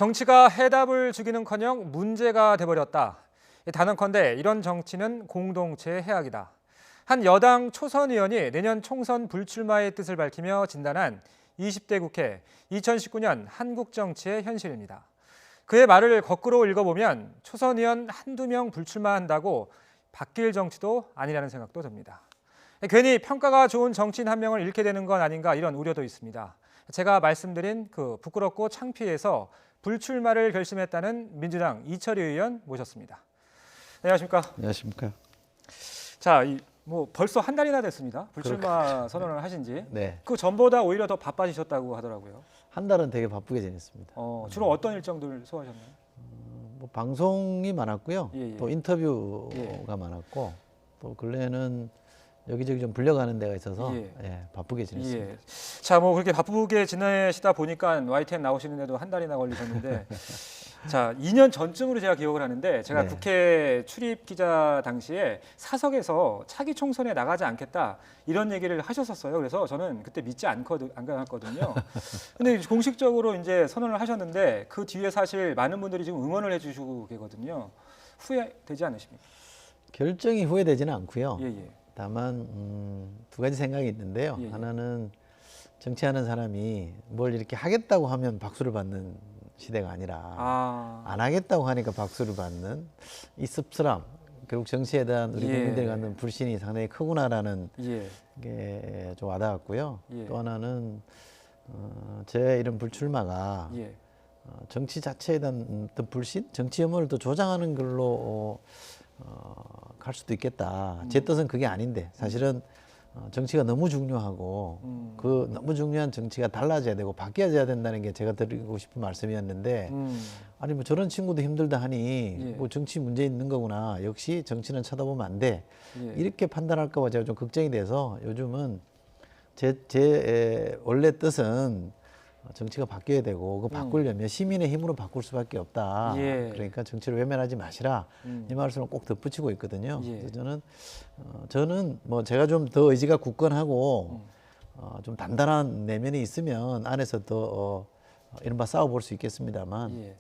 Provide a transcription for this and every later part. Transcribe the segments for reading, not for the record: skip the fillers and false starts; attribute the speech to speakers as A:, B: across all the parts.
A: 정치가 해답을 주기는커녕 문제가 돼버렸다. 단언컨대 이런 정치는 공동체의 해악이다. 한 여당 초선 의원이 내년 총선 불출마의 뜻을 밝히며 진단한 20대 국회 2019년 한국 정치의 현실입니다. 그의 말을 거꾸로 읽어보면 초선 의원 한두 명 불출마한다고 바뀔 정치도 아니라는 생각도 듭니다. 괜히 평가가 좋은 정치인 한 명을 잃게 되는 건 아닌가 이런 우려도 있습니다. 제가 말씀드린 그 부끄럽고 창피해서 불출마를 결심했다는 민주당 이철희 의원 모셨습니다. 안녕하십니까?
B: 안녕하십니까?
A: 자, 뭐 벌써 한 달이나 됐습니다. 불출마 선언을 하신 지.
B: 네.
A: 그 전보다 오히려 더 바빠지셨다고 하더라고요.
B: 한 달은 되게 바쁘게 지냈습니다.
A: 주로 어떤 일정들 소화하셨나요?
B: 뭐 방송이 많았고요.
A: 예, 예.
B: 또 인터뷰가
A: 예.
B: 많았고 또 근래는 여기저기 좀 불려가는 데가 있어서
A: 예.
B: 바쁘게 지냈습니다.
A: 예. 자, 뭐 그렇게 바쁘게 지내시다 보니까 YTN 나오시는데도 한 달이나 걸리셨는데 자, 2년 전쯤으로 제가 기억을 하는데 제가
B: 네. 국회
A: 출입 기자 당시에 사석에서 차기 총선에 나가지 않겠다 이런 얘기를 하셨었어요. 그래서 저는 그때 믿지 않았거든요. 근데 공식적으로 이제 선언을 하셨는데 그 뒤에 사실 많은 분들이 지금 응원을 해주시고 계거든요. 후회되지 않으십니까?
B: 결정이 후회되지는 않고요.
A: 예.
B: 다만 두 가지 생각이 있는데요.
A: 예.
B: 하나는 정치하는 사람이 뭘 이렇게 하겠다고 하면 박수를 받는 시대가 아니라 안 하겠다고 하니까 박수를 받는 이 씁쓸함, 결국 정치에 대한 우리 국민들이 갖는 불신이 상당히 크구나라는 게 좀 와닿았고요. 또 하나는 제 이런 불출마가 정치 자체에 대한 어떤 불신, 정치 혐오를 또 조장하는 걸로 갈 수도 있겠다. 제 뜻은 그게 아닌데 사실은 정치가 너무 중요하고 그 너무 중요한 정치가 달라져야 되고 바뀌어져야 된다는 게 제가 드리고 싶은 말씀이었는데 아니 뭐 저런 친구도 힘들다 하니 뭐 정치 문제 있는 거구나. 역시 정치는 쳐다보면 안 돼. 이렇게 판단할까 봐 제가 좀 걱정이 돼서 요즘은 제 원래 뜻은 정치가 바뀌어야 되고 그 바꾸려면 시민의 힘으로 바꿀 수밖에 없다. 그러니까 정치를 외면하지 마시라. 이 말씀을 꼭 덧붙이고 있거든요. 그래서 저는 뭐 제가 좀 더 의지가 굳건하고 좀 단단한 내면이 있으면 안에서 더 이른바 싸워볼 수 있겠습니다만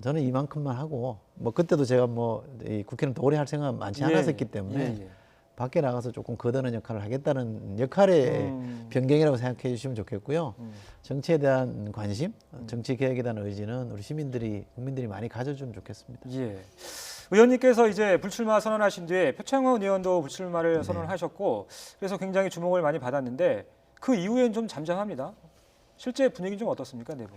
B: 저는 이만큼만 하고 뭐 그때도 제가 뭐 이 국회는 더 오래 할 생각 많지 않았었기 때문에 밖에 나가서 조금 거드는 역할을 하겠다는 역할의 변경이라고 생각해 주시면 좋겠고요. 정치에 대한 관심, 정치 개혁에 대한 의지는 우리 시민들이, 국민들이 많이 가져주면 좋겠습니다.
A: 의원님께서 이제 불출마 선언하신 뒤에 표창원 의원도 불출마를 선언하셨고 그래서 굉장히 주목을 많이 받았는데 그 이후엔 좀 잠잠합니다. 실제 분위기는 좀 어떻습니까, 내부?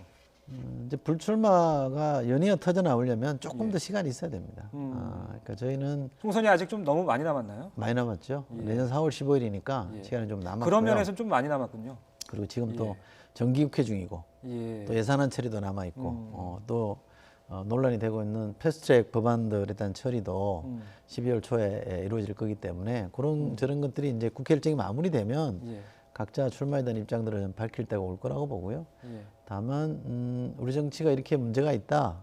B: 이제 불출마가 연이어 터져 나오려면 조금 더 시간이 있어야 됩니다. 그러니까 저희는
A: 총선이 아직 좀 너무 많이 남았나요?
B: 많이 남았죠. 내년 4월 15일이니까 시간이 좀 남았고요.
A: 그런 면에서는 좀 많이 남았군요.
B: 그리고 지금 또 정기국회 중이고 또 예산안 처리도 남아 있고 또 논란이 되고 있는 패스트트랙 법안들에 대한 처리도 12월 초에 이루어질 거기 때문에 그런 저런 것들이 이제 국회 일정이 마무리되면 각자 출마에 대한 입장들을 밝힐 때가 올 거라고 보고요. 다만 우리 정치가 이렇게 문제가 있다,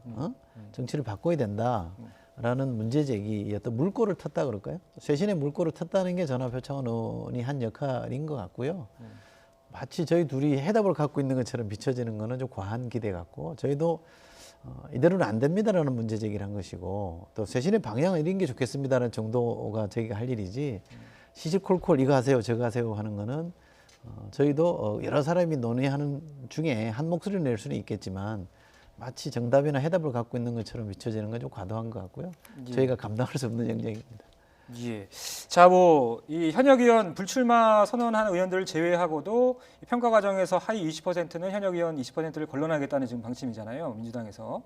B: 정치를 바꿔야 된다라는 문제 제기의 어떤 물꼬를 텄다 그럴까요? 쇄신의 물꼬를 텄다는 게 저나 표창원 의원이 한 역할인 것 같고요. 마치 저희 둘이 해답을 갖고 있는 것처럼 비춰지는 거는 좀 과한 기대 같고 저희도 이대로는 안 됩니다라는 문제 제기를 한 것이고 또 쇄신의 방향은 이런 게 좋겠습니다라는 정도가 저희가 할 일이지 시시콜콜 이거 하세요 저거 하세요 하는 거는 저희도 여러 사람이 논의하는 중에 한 목소리를 낼 수는 있겠지만 마치 정답이나 해답을 갖고 있는 것처럼 비춰지는 건 좀 과도한 것 같고요. 저희가 감당할 수 없는 영역입니다.
A: 자, 뭐 이 현역 의원 불출마 선언한 의원들을 제외하고도 평가 과정에서 하위 20%는 현역 의원 20%를 걸러나겠다는 지금 방침이잖아요, 민주당에서.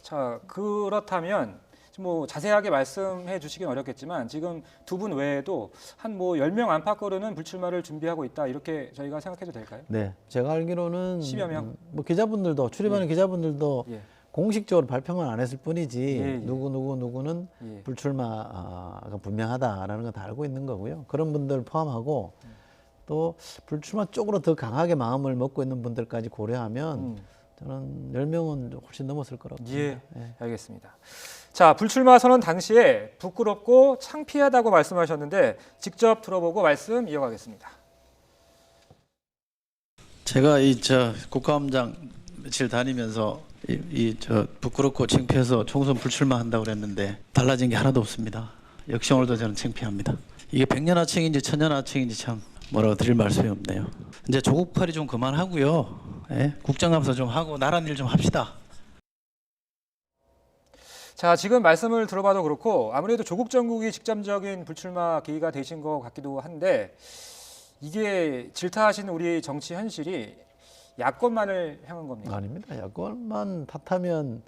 A: 자, 그렇다면 뭐 자세하게 말씀해 주시긴 어렵겠지만 지금 두 분 외에도 한 뭐 10명 안팎으로는 불출마를 준비하고 있다 이렇게 저희가 생각해도 될까요?
B: 네, 제가 알기로는
A: 10여 명.
B: 뭐 기자분들도 출입하는 기자분들도 공식적으로 발표만 안 했을 뿐이지 누구는 불출마가 분명하다라는 건 다 알고 있는 거고요. 그런 분들 포함하고 또 불출마 쪽으로 더 강하게 마음을 먹고 있는 분들까지 고려하면 저는 10명은 훨씬 넘었을 거라고 봅니다.
A: 알겠습니다. 자, 불출마 선언 당시에 부끄럽고 창피하다고 말씀하셨는데 직접 들어보고 말씀 이어가겠습니다.
B: 제가 국감장 며칠 다니면서
C: 저 부끄럽고 창피해서 총선 불출마한다고 그랬는데 달라진 게 하나도 없습니다. 역시 오늘도 저는 창피합니다. 이게 백년하청인지 천년하청인지 참 뭐라고 드릴 말씀이 없네요. 이제 조국팔이 좀 그만하고요. 예? 국정감사 좀 하고 나란 일 좀 합시다.
A: 자, 지금 말씀을 들어봐도 그렇고 아무래도 조국 정국이 직접적인 불출마 계기가 되신 것 같기도 한데 이게 질타하신 우리 정치 현실이 야권만을 향한 겁니까?
B: 아닙니다. 야권만 탓하면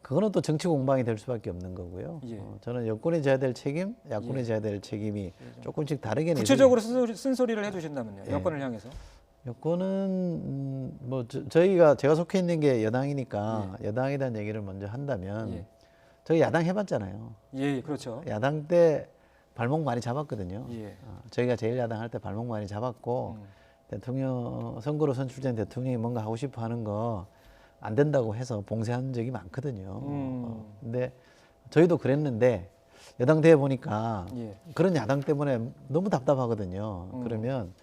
B: 그거는 또 정치 공방이 될 수밖에 없는 거고요.
A: 예.
B: 저는 여권이 져야 될 책임, 야권이
A: 예.
B: 져야 될 책임이 조금씩 다르게
A: 구체적으로 쓴소리를 해주신다면요.
B: 예.
A: 여권을 향해서.
B: 여권은 뭐 제가 속해 있는 게 여당이니까 여당에 대한 얘기를 먼저 한다면
A: 예.
B: 저희 야당 해봤잖아요.
A: 예, 그렇죠.
B: 야당 때 발목 많이 잡았거든요.
A: 예.
B: 저희가 제1야당 할 때 발목 많이 잡았고 대통령 선거로 선출된 대통령이 뭔가 하고 싶어 하는 거 안 된다고 해서 봉쇄한 적이 많거든요. 근데 저희도 그랬는데 여당 돼 보니까
A: 예.
B: 그런 야당 때문에 너무 답답하거든요. 그러면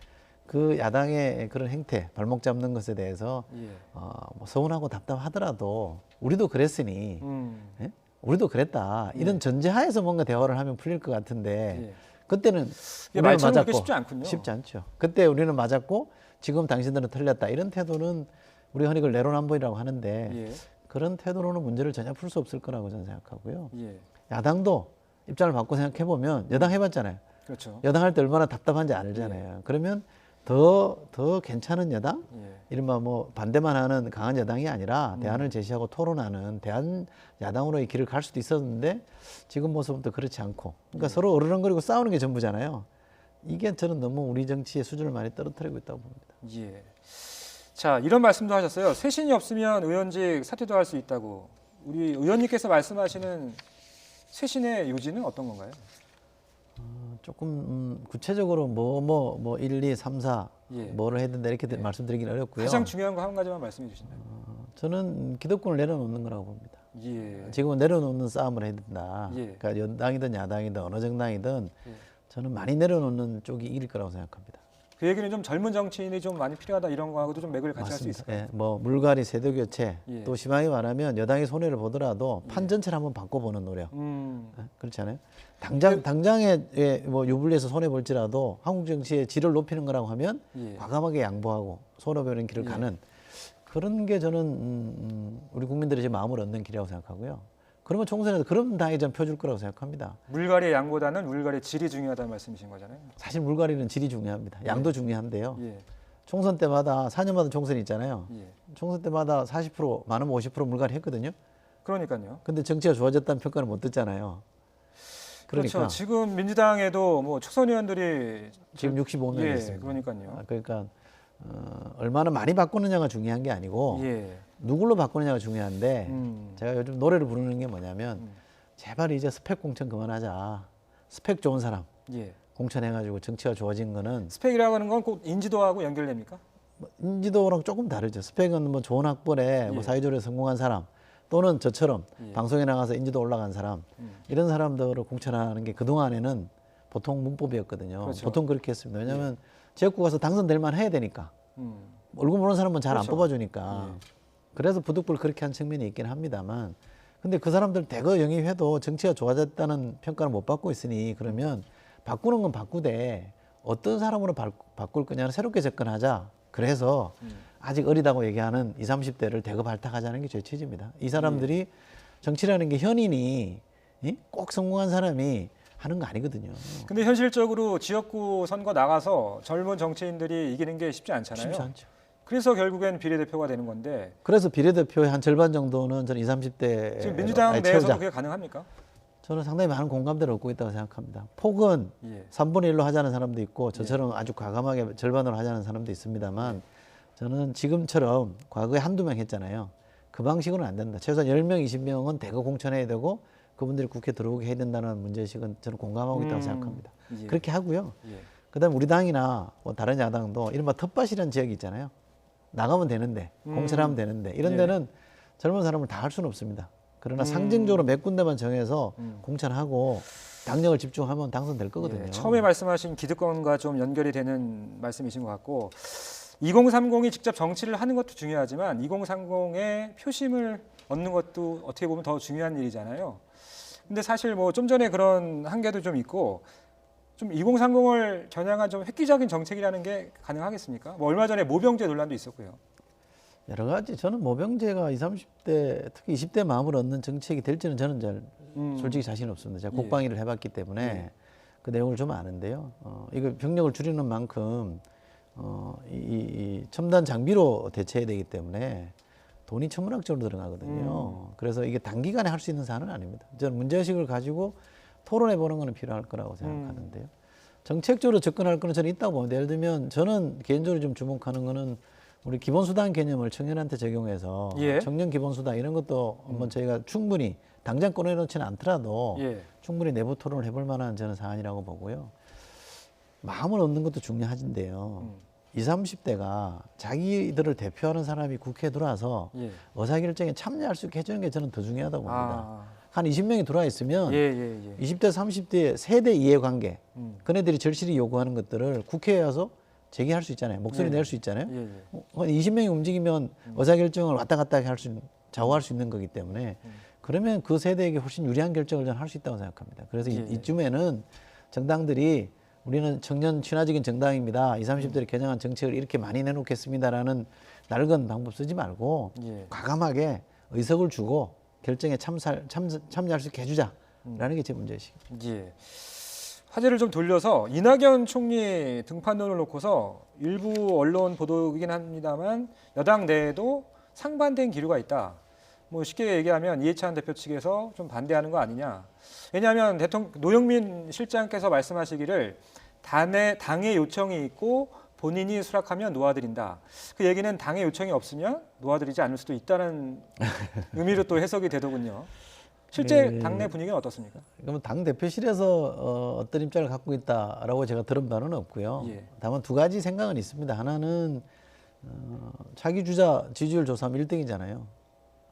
B: 그 야당의 그런 행태, 발목 잡는 것에 대해서
A: 예.
B: 뭐 서운하고 답답하더라도 우리도 그랬으니 예? 우리도 그랬다. 이런 전제하에서 뭔가 대화를 하면 풀릴 것 같은데
A: 예.
B: 그때는
A: 이게
B: 우리는
A: 말처럼
B: 맞았고
A: 그렇게 쉽지 않군요.
B: 쉽지 않죠. 그때 우리는 맞았고 지금 당신들은 틀렸다. 이런 태도는 우리 흔히 그걸 내로남불이라고 하는데
A: 예.
B: 그런 태도로는 문제를 전혀 풀 수 없을 거라고 저는 생각하고요.
A: 예.
B: 야당도 입장을 바꿔 생각해 보면 여당 해봤잖아요.
A: 그렇죠.
B: 여당 할 때 얼마나 답답한지 알잖아요. 그러면 더 괜찮은 여당,
A: 예.
B: 이른바 뭐 반대만 하는 강한 여당이 아니라 대안을 제시하고 토론하는 대안 야당으로의 길을 갈 수도 있었는데 지금 모습은 또 그렇지 않고, 그러니까 서로 어르렁거리고 싸우는 게 전부잖아요. 이게 저는 너무 우리 정치의 수준을 많이 떨어뜨리고 있다고 봅니다.
A: 예. 자, 이런 말씀도 하셨어요. 쇄신이 없으면 의원직 사퇴도 할 수 있다고. 우리 의원님께서 말씀하시는 쇄신의 요지는 어떤 건가요?
B: 조금 구체적으로 뭐 1, 2, 3, 4
A: 예.
B: 뭐를 해야 된다 이렇게 말씀드리기는 어렵고요.
A: 가장 중요한 거 한 가지만 말씀해 주신다면.
B: 저는 기득권을 내려놓는 거라고 봅니다.
A: 예.
B: 지금은 내려놓는 싸움을 해야 된다.
A: 예.
B: 그러니까 연당이든 야당이든 어느 정당이든 저는 많이 내려놓는 쪽이 이길 거라고 생각합니다.
A: 그 얘기는 좀 젊은 정치인이 좀 많이 필요하다 이런 거하고도 좀 맥을 같이 할 수
B: 맞습니다.
A: 있을까요?
B: 예, 뭐 물갈이 세대 교체
A: 예.
B: 또 심하게 말하면 여당이 손해를 보더라도 판 전체를 한번 바꿔보는 노력. 그렇지 않아요? 당장에 뭐 유불리에서 손해 볼지라도 한국 정치의 질을 높이는 거라고 하면
A: 예.
B: 과감하게 양보하고 손해보는 길을 가는 그런 게 저는 우리 국민들이 지금 마음을 얻는 길이라고 생각하고요. 그러면 총선에서 그런 당이 좀 펴줄 거라고 생각합니다.
A: 물갈이의 양보다는 물갈이의 질이 중요하다는 말씀이신 거잖아요.
B: 사실 물갈이는 질이 중요합니다. 양도 중요한데요.
A: 예.
B: 총선 때마다 4년마다 총선이 있잖아요.
A: 예.
B: 총선 때마다 40% 많으면 50% 물갈이 했거든요.
A: 그러니까요.
B: 근데 정치가 좋아졌다는 평가를 못 듣잖아요. 그러니까
A: 그렇죠. 지금 민주당에도 뭐 초선 의원들이
B: 지금 65명이
A: 예,
B: 있습니다.
A: 그러니까요.
B: 그러니까 얼마나 많이 바꾸느냐가 중요한 게 아니고
A: 예.
B: 누굴로 바꾸느냐가 중요한데 제가 요즘 노래를 부르는 게 뭐냐면 제발 이제 스펙 공천 그만하자. 스펙 좋은 사람
A: 예.
B: 공천해가지고 정치가 좋아진 거는
A: 스펙이라고 하는 건 꼭 인지도하고 연결됩니까?
B: 뭐 인지도랑 조금 다르죠. 스펙은 뭐 좋은 학벌에 뭐 사회적으로 성공한 사람 또는 저처럼 방송에 나가서 인지도 올라간 사람 이런 사람들을 공천하는 게 그동안에는 보통 문법이었거든요.
A: 그렇죠.
B: 보통 그렇게 했습니다. 왜냐하면 지역구 가서 당선될 만 해야 되니까 얼굴 모르는 사람은 잘 안
A: 그렇죠.
B: 뽑아주니까 그래서 부득불 그렇게 한 측면이 있긴 합니다만 근데 그 사람들 대거 영입해도 정치가 좋아졌다는 평가를 못 받고 있으니 그러면 바꾸는 건 바꾸되 어떤 사람으로 바꿀 거냐는 새롭게 접근하자. 그래서 아직 어리다고 얘기하는 20, 30대를 대거 발탁하자는 게 제 취지입니다. 이 사람들이 정치라는 게 현인이 꼭 성공한 사람이 하는 거 아니거든요.
A: 근데 현실적으로 지역구 선거 나가서 젊은 정치인들이 이기는 게 쉽지 않잖아요.
B: 쉽지 않죠.
A: 그래서 결국엔 비례대표가 되는 건데
B: 그래서 비례대표의 한 절반 정도는 저는 20, 30대
A: 지금 민주당 내에서도 그게 가능합니까?
B: 저는 상당히 많은 공감대를 얻고 있다고 생각합니다. 폭은
A: 예.
B: 3분의 1로 하자는 사람도 있고 저처럼 아주 과감하게 절반으로 하자는 사람도 있습니다만 저는 지금처럼 과거에 한두 명 했잖아요. 그 방식으로는 안 된다. 최소한 10명, 20명은 대거 공천해야 되고 그분들이 국회에 들어오게 해야 된다는 문제의식은 저는 공감하고 있다고 생각합니다.
A: 예.
B: 그렇게 하고요.
A: 예.
B: 그다음에 우리 당이나 뭐 다른 야당도 이른바 텃밭이라는 지역이 있잖아요. 나가면 되는데 공천하면 되는데 이런 데는 젊은 사람을 다 할 수는 없습니다. 그러나 상징적으로 몇 군데만 정해서 공천하고 당력을 집중하면 당선될 거거든요.
A: 예. 처음에 말씀하신 기득권과 좀 연결이 되는 말씀이신 것 같고 2030이 직접 정치를 하는 것도 중요하지만 2030의 표심을 얻는 것도 어떻게 보면 더 중요한 일이잖아요. 근데 사실 뭐 좀 전에 그런 한계도 좀 있고 좀 2030을 겨냥한 좀 획기적인 정책이라는 게 가능하겠습니까? 뭐 얼마 전에 모병제 논란도 있었고요.
B: 여러 가지 저는 모병제가 20, 30대 특히 20대 마음을 얻는 정책이 될지는 저는 잘 솔직히 자신 없습니다. 제가
A: 예.
B: 국방위를 해봤기 때문에
A: 예.
B: 그 내용을 좀 아는데요. 이거 병력을 줄이는 만큼 이 첨단 장비로 대체해야 되기 때문에 돈이 천문학적으로 들어가거든요. 그래서 이게 단기간에 할 수 있는 사안은 아닙니다. 저는 문제의식을 가지고 토론해 보는 것은 필요할 거라고 생각하는데요. 정책적으로 접근할 거는 저는 있다고 봅니다. 예를 들면 저는 개인적으로 좀 주목하는 거는 우리 기본수당 개념을 청년한테 적용해서
A: 예.
B: 청년 기본수당 이런 것도 한번 저희가 충분히 당장 꺼내놓지는 않더라도
A: 예.
B: 충분히 내부 토론을 해볼 만한 저는 사안이라고 보고요. 마음을 얻는 것도 중요하진데요. 20, 30대가 자기들을 대표하는 사람이 국회에 들어와서
A: 예.
B: 의사결정에 참여할 수 있게 해주는 게 저는 더 중요하다고 봅니다.
A: 아.
B: 한 20명이 들어와 있으면
A: 예, 예, 예.
B: 20대, 30대의 세대 이해관계, 그네들이 절실히 요구하는 것들을 국회에 와서 제기할 수 있잖아요. 목소리
A: 예.
B: 낼 수 있잖아요.
A: 예, 예.
B: 20명이 움직이면 의사결정을 왔다 갔다 할 수 있는, 좌우할 수 있는 거기 때문에 그러면 그 세대에게 훨씬 유리한 결정을 저는 할 수 있다고 생각합니다. 그래서
A: 예.
B: 이쯤에는 정당들이 우리는 청년 친화적인 정당입니다. 20, 30대를 겨냥한 정책을 이렇게 많이 내놓겠습니다라는 낡은 방법 쓰지 말고
A: 예.
B: 과감하게 의석을 주고 결정에 참여할 수 있게 해주자라는 게 제 문제의식입니다.
A: 예. 화제를 좀 돌려서 이낙연 총리 등판론을 놓고서 일부 언론 보도이긴 합니다만 여당 내에도 상반된 기류가 있다. 뭐 쉽게 얘기하면 이해찬 대표 측에서 좀 반대하는 거 아니냐. 왜냐하면 노영민 실장께서 말씀하시기를 당의 요청이 있고 본인이 수락하면 놓아드린다. 그 얘기는 당의 요청이 없으면 놓아드리지 않을 수도 있다는 의미로 또 해석이 되더군요. 실제
B: 네.
A: 당내 분위기는 어떻습니까?
B: 그러면 당 대표실에서 어떤 입장을 갖고 있다라고 제가 들은 바는 없고요.
A: 예.
B: 다만 두 가지 생각은 있습니다. 하나는 차기 주자 지지율 조사하면 1등이잖아요.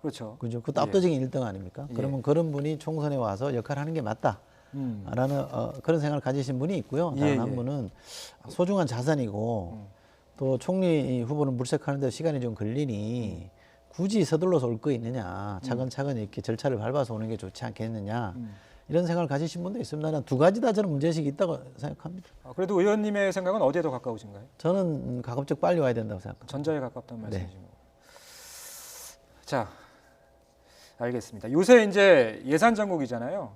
A: 그렇죠.
B: 그죠? 그것도
A: 예.
B: 압도적인 1등 아닙니까?
A: 예.
B: 그러면 그런 분이 총선에 와서 역할을 하는 게 맞다. 라는 그런 생각을 가지신 분이 있고요. 다른
A: 예,
B: 한
A: 예.
B: 분은 소중한 자산이고 또 총리 후보를 물색하는 데 시간이 좀 걸리니 굳이 서둘러서 올 거 있느냐. 차근차근 이렇게 절차를 밟아서 오는 게 좋지 않겠느냐. 이런 생각을 가지신 분도 있습니다. 난 두 가지 다 저는 문제의식이 있다고 생각합니다.
A: 그래도 의원님의 생각은 어디에 더 가까우신가요?
B: 저는 가급적 빨리 와야 된다고 생각합니다.
A: 전자에 가깝다는
B: 네.
A: 말씀이신 거고. 자, 알겠습니다. 요새 이제 예산 정국이잖아요.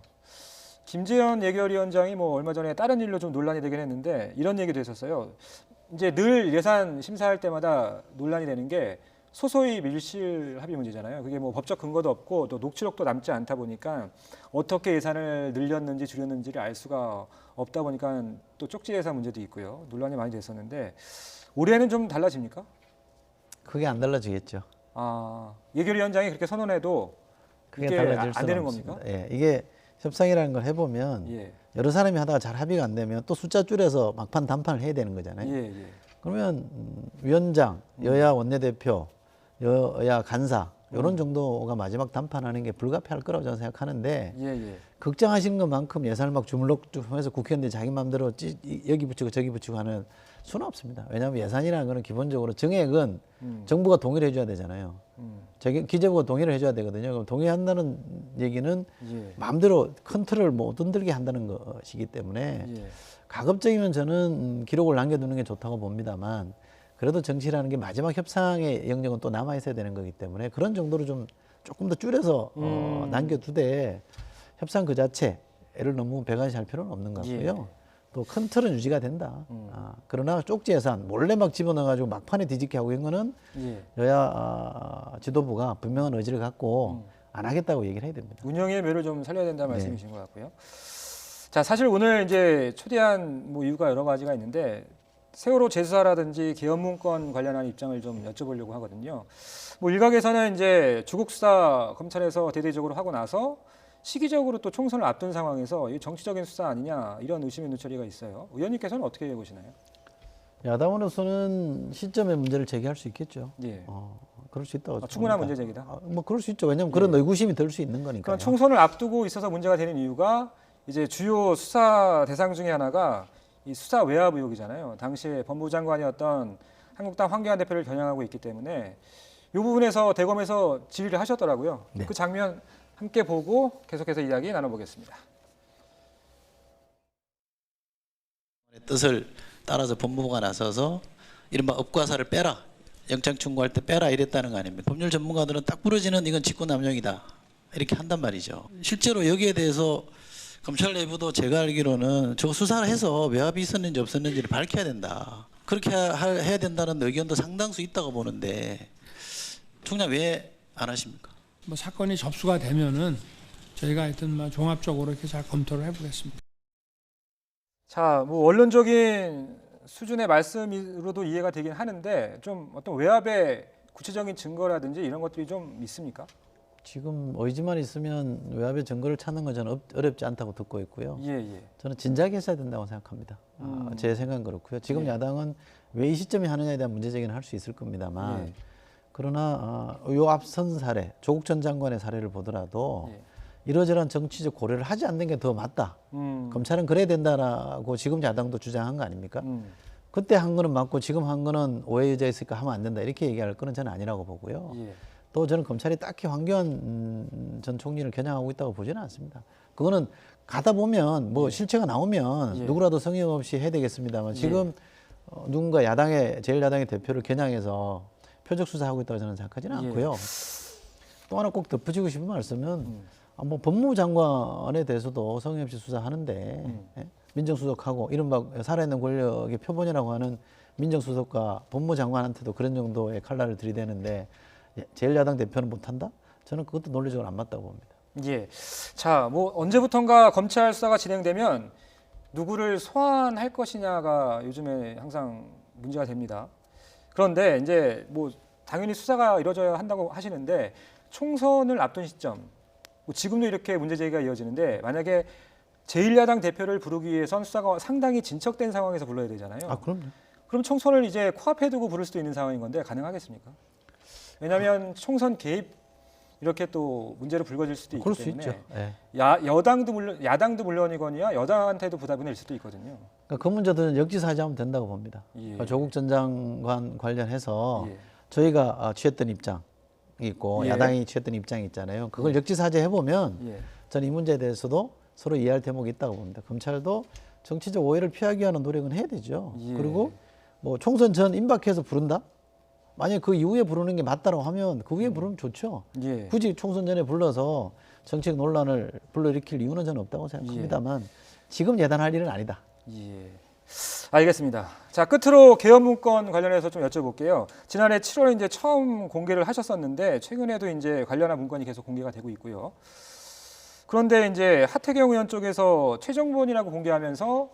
A: 김재현 예결위원장이 뭐 얼마 전에 다른 일로 좀 논란이 되긴 했는데 이런 얘기도 했었어요. 이제 늘 예산 심사할 때마다 논란이 되는 게 소소의 밀실 합의 문제잖아요. 그게 뭐 법적 근거도 없고 또 녹취록도 남지 않다 보니까 어떻게 예산을 늘렸는지 줄였는지를 알 수가 없다 보니까 또 쪽지 예산 문제도 있고요. 논란이 많이 됐었는데 올해는 좀 달라집니까?
B: 그게 안 달라지겠죠.
A: 예결위원장이 그렇게 선언해도
B: 그게
A: 이게
B: 달라질
A: 안
B: 수는
A: 되는
B: 없습니다.
A: 겁니까?
B: 예, 이게 협상이라는 걸 해보면
A: 예.
B: 여러 사람이 하다가 잘 합의가 안 되면 또 숫자 줄여서 막판 단판을 해야 되는 거잖아요.
A: 예, 예.
B: 그러면 위원장, 여야 원내대표, 여야 간사 이런 정도가 마지막 단판하는 게 불가피할 거라고 저는 생각하는데
A: 예, 예.
B: 걱정하시는 것만큼 예산을 막 주물럭주물해서 국회의원들이 자기 마음대로 여기 붙이고 저기 붙이고 하는 수는 없습니다. 왜냐하면 예산이라는 거는 기본적으로 정액은 정부가 동의를 해줘야 되잖아요. 기재부가 동의를 해줘야 되거든요. 그럼 동의한다는 얘기는
A: 예.
B: 마음대로 큰 틀을 못 흔들게 한다는 것이기 때문에
A: 예.
B: 가급적이면 저는 기록을 남겨두는 게 좋다고 봅니다만 그래도 정치라는 게 마지막 협상의 영역은 또 남아 있어야 되는 거기 때문에 그런 정도로 좀 조금 더 줄여서 남겨두되 협상 그 자체를 너무 배관시할 필요는 없는 것 같고요.
A: 예.
B: 또 큰 틀은 유지가 된다. 그러나 쪽지 예산 몰래 막 집어넣어가지고 막판에 뒤집게 하고 있는 거는
A: 예.
B: 여야 지도부가 분명한 의지를 갖고 안 하겠다고 얘기를 해야 됩니다.
A: 운영의 묘를 좀 살려야 된다는
B: 네.
A: 말씀이신 것 같고요. 자, 사실 오늘 이제 초대한 뭐 이유가 여러 가지가 있는데 세월호 재수사라든지 계엄문건 관련한 입장을 좀 여쭤보려고 하거든요. 뭐 일각에서는 이제 주국 수사 검찰에서 대대적으로 하고 나서 시기적으로 또 총선을 앞둔 상황에서 이 정치적인 수사 아니냐 이런 의심의 눈초리가 있어요. 의원님께서는 어떻게 보시나요?
B: 야당으로서는 시점에 문제를 제기할 수 있겠죠.
A: 예.
B: 그럴 수 있다고.
A: 충분한
B: 봅니다.
A: 문제 제기다.
B: 뭐 그럴 수 있죠. 왜냐하면 그런 의구심이 들 수 있는 거니까요.
A: 그럼 총선을 앞두고 있어서 문제가 되는 이유가 이제 주요 수사 대상 중에 하나가 이 수사 외압 의혹이잖아요. 당시에 법무부 장관이었던 한국당 황교안 대표를 겨냥하고 있기 때문에 이 부분에서 대검에서 질의를 하셨더라고요.
B: 네.
A: 그 장면 함께 보고 계속해서 이야기 나눠보겠습니다.
C: 뜻을 따라서 법무부가 나서서 이른바 업과사를 빼라, 영장 청구할 때 빼라 이랬다는 거 아닙니까? 법률 전문가들은 딱 부러지는 이건 직권남용이다 이렇게 한단 말이죠. 실제로 여기에 대해서 검찰 내부도 제가 알기로는 저 수사를 해서 외압이 있었는지 없었는지를 밝혀야 된다. 그렇게 해야 된다는 의견도 상당수 있다고 보는데 총장 왜 안 하십니까?
D: 뭐 사건이 접수가 되면은 저희가 하여튼 뭐 종합적으로 이렇게 잘 검토를 해보겠습니다.
A: 자, 뭐 원론적인 수준의 말씀으로도 이해가 되긴 하는데 좀 어떤 외압의 구체적인 증거라든지 이런 것들이 좀 있습니까?
B: 지금 의지만 있으면 외압의 증거를 찾는 건 저는 어렵지 않다고 듣고 있고요.
A: 예.
B: 저는 진작에 했어야 된다고 생각합니다. 제 생각은 그렇고요. 지금
A: 예.
B: 야당은 왜 이 시점에 하느냐에 대한 문제 제기는 할 수 있을 겁니다만
A: 예.
B: 그러나 요 앞선 사례, 조국 전 장관의 사례를 보더라도
A: 예.
B: 이러저러한 정치적 고려를 하지 않는 게 더 맞다. 검찰은 그래야 된다라고 지금 야당도 주장한 거 아닙니까? 그때 한 거는 맞고 지금 한 거는 오해 여지가 있으니까 하면 안 된다. 이렇게 얘기할 거는 저는 아니라고 보고요.
A: 예.
B: 또 저는 검찰이 딱히 황교안 전 총리를 겨냥하고 있다고 보지는 않습니다. 그거는 가다 보면 뭐 실체가 나오면
A: 예.
B: 누구라도 성의 없이 해야 되겠습니다만 지금 누군가 제일 야당의 대표를 겨냥해서 표적 수사하고 있다고 저는 생각하지는 않고요. 또 하나 꼭 덧붙이고 싶은 말씀은 뭐 법무부 장관에 대해서도 성의 없이 수사하는데 예? 민정수석하고 이른바 살아있는 권력의 표본이라고 하는 민정수석과 법무부 장관한테도 그런 정도의 칼날을 들이대는데 제1야당 대표는 못한다? 저는 그것도 논리적으로 안 맞다고 봅니다.
A: 예. 자, 뭐 언제부턴가 검찰 수사가 진행되면 누구를 소환할 것이냐가 요즘에 항상 문제가 됩니다. 그런데 이제 뭐 당연히 수사가 이루어져야 한다고 하시는데 총선을 앞둔 시점, 뭐 지금도 이렇게 문제 제기가 이어지는데 만약에 제1야당 대표를 부르기 위해선 수사가 상당히 진척된 상황에서 불러야 되잖아요.
B: 그럼요.
A: 그럼 총선을 이제 코앞에 두고 부를 수도 있는 상황인 건데 가능하겠습니까? 왜냐하면 총선 개입 이렇게 또 문제로 불거질 수도 있기
B: 그럴 수
A: 때문에
B: 있죠. 예.
A: 야당도 물론이거니와 여당한테도 부담이 될 수도 있거든요.
B: 그러니까 그 문제들은 역지사지하면 된다고 봅니다.
A: 예.
B: 그러니까 조국 전 장관 관련해서
A: 예.
B: 저희가 취했던 입장이 있고
A: 예.
B: 야당이 취했던 입장이 있잖아요. 그걸 역지사지해 보면
A: 예.
B: 저는 이 문제에 대해서도 서로 이해할 대목이 있다고 봅니다. 검찰도 정치적 오해를 피하기 위한 노력은 해야 되죠.
A: 예.
B: 그리고 뭐 총선 전 임박해서 부른다? 만약 그 이후에 부르는 게 맞다고 하면 그 후에 부르면 좋죠.
A: 예.
B: 굳이 총선 전에 불러서 정책 논란을 불러일으킬 이유는 저는 없다고 생각합니다만 지금 예단할 일은 아니다.
A: 예. 알겠습니다. 자, 끝으로 개헌 문건 관련해서 좀 여쭤볼게요. 지난해 7월에 이제 처음 공개를 하셨었는데 최근에도 이제 관련한 문건이 계속 공개가 되고 있고요. 그런데 이제 하태경 의원 쪽에서 최종본이라고 공개하면서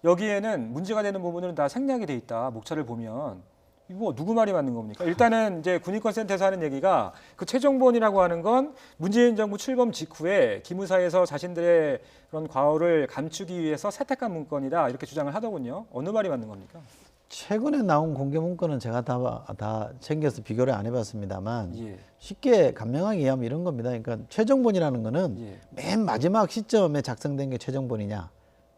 A: 여기에는 문제가 되는 부분은 다 생략이 돼 있다. 목차를 보면 뭐 누구 말이 맞는 겁니까? 일단은 이제 군인권센터에서 하는 얘기가 그 최종본이라고 하는 건 문재인 정부 출범 직후에 기무사에서 자신들의 그런 과오를 감추기 위해서 세탁한 문건이다 이렇게 주장을 하더군요. 어느 말이 맞는 겁니까?
B: 최근에 나온 공개 문건은 제가 다 챙겨서 비교를 안 해봤습니다만
A: 예.
B: 쉽게 간명하게 이해하면 이런 겁니다. 그러니까 최종본이라는 거는
A: 예.
B: 맨 마지막 시점에 작성된 게 최종본이냐?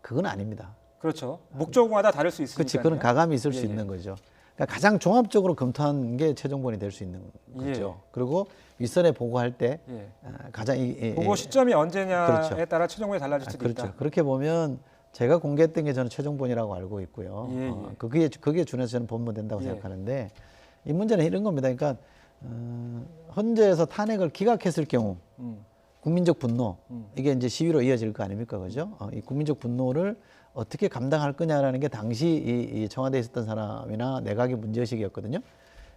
B: 그건 아닙니다.
A: 그렇죠. 목적마다 다를 수 있으니까.
B: 그렇지. 그런 가감이 있을 수
A: 예,
B: 있는 거죠. 그러니까 가장 종합적으로 검토한 게 최종본이 될 수 있는 거죠.
A: 예.
B: 그리고 윗선에 보고할 때
A: 예.
B: 가장
A: 보고 시점이 언제냐에
B: 그렇죠.
A: 따라 최종본이 달라질 수도
B: 그렇죠.
A: 있다.
B: 그렇게 보면 제가 공개했던 게 저는 최종본이라고 알고 있고요.
A: 예, 예.
B: 그게 준해서 저는 본문된다고
A: 예.
B: 생각하는데 이 문제는 이런 겁니다. 그러니까 헌재에서 탄핵을 기각했을 경우 국민적 분노 이게 이제 시위로 이어질 거 아닙니까, 그죠? 이 국민적 분노를 어떻게 감당할 거냐라는 게 당시 이 청와대에 있었던 사람이나 내각의 문제의식이었거든요.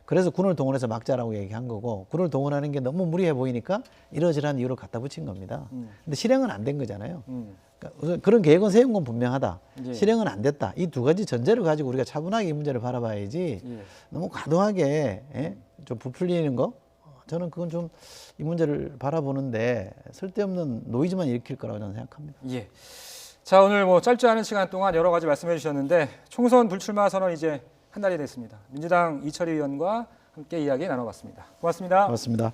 B: 그래서 군을 동원해서 막자라고 얘기한 거고 군을 동원하는 게 너무 무리해 보이니까 이러저러한 이유를 갖다 붙인 겁니다. 근데 실행은 안 된 거잖아요. 그러니까 우선 그런 계획은 세운 건 분명하다.
A: 예.
B: 실행은 안 됐다. 이 두 가지 전제를 가지고 우리가 차분하게 이 문제를 바라봐야지
A: 예.
B: 너무 과도하게 좀 부풀리는 거 저는 그건 좀 이 문제를 바라보는데 쓸데없는 노이즈만 일으킬 거라고 저는 생각합니다.
A: 예. 자, 오늘 뭐 짧지 않은 시간 동안 여러 가지 말씀해 주셨는데 총선 불출마 선언 이제 한 달이 됐습니다. 민주당 이철희 의원과 함께 이야기 나눠봤습니다. 고맙습니다.
B: 고맙습니다.